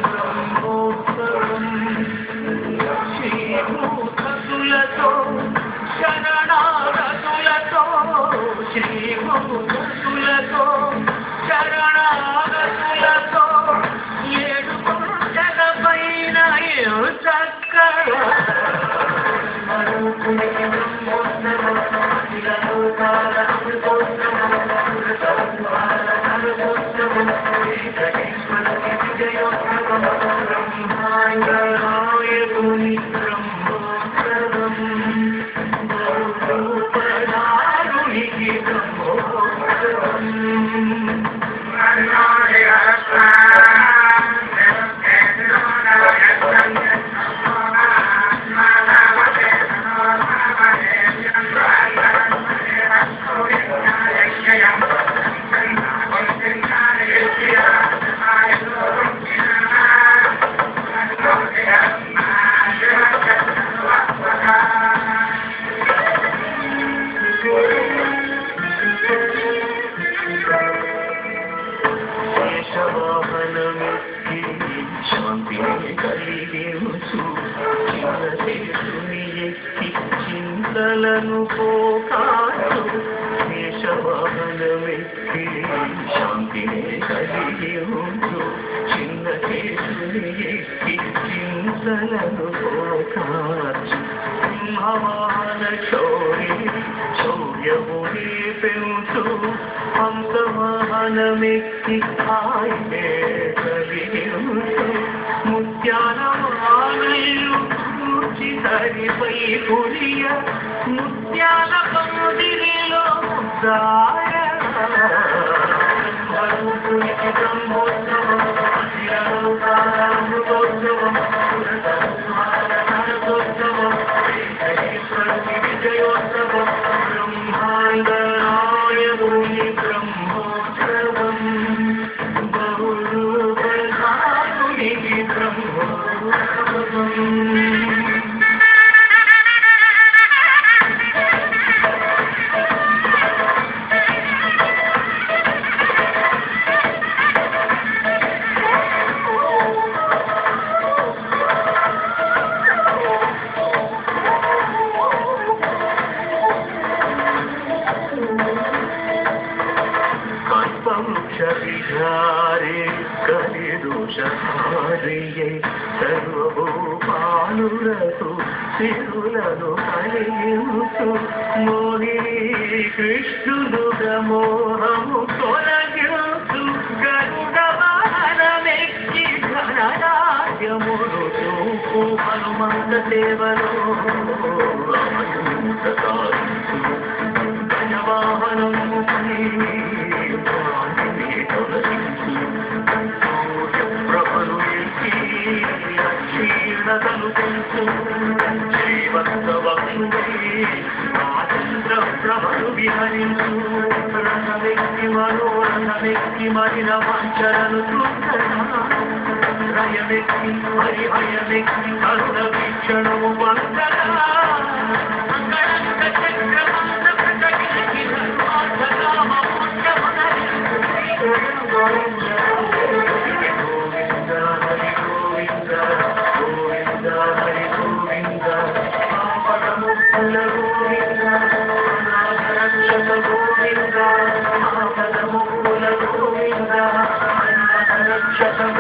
బ్రహ్మోత్సవం శ్రీభూతతులతో శరణాగతులతో శ్రీభూతతులతో శరణాగతులతో ఏడు కొండల పైన చక్కగా బ్రహ్మాండనాయకుని బ్రహ్మోత్సవం బహురూపధారునికి బ్రహ్మోత్సవం శేషవాహనమెక్కి శాంతిని కలిగించు చిన్నశేషుని ఎక్కి చింతలను పోకాచు శేషవాహనమెక్కి శాంతిని కలిగించు చిన్నశేషుని ఎక్కి చింతలను పోకాచు సింహవాహన శౌర్యముని పెంచు హంసవాహనమెక్కి హాయినే కలిగించు ముత్యాల వానలు కూర్చి హరిపై కురియ ముత్యాల పందిరిలో బ్రహ్మోత్సవం అమృతోత్సవం విజయోత్సవం బ్రహ్మాండనాయకుని బ్రహ్మోత్సవం బహురూపధారునికి బ్రహ్మోత్సవం విహారే కలిదోషహారియై సర్వభూపాలులకు సిరులను కలిగించు మోహిని కృష్ణుడుగా మోహము తొలగించు గరుడ వాహనమెక్కి ఘనరాజ్యమును చూపు హనుమంత సేవలో గజవాహనము ప్రభలు ఎక్కి క్షీణతలు పెంచు శ్రీవత్సవక్షుడై ఆచంద్ర ప్రభలు విహరించు రథమెక్కి మనోరథమెక్కి మరిన వంచరను రయమెక్కి హరిహయమెక్కి కరుణ వీక్షణము వందనా Shut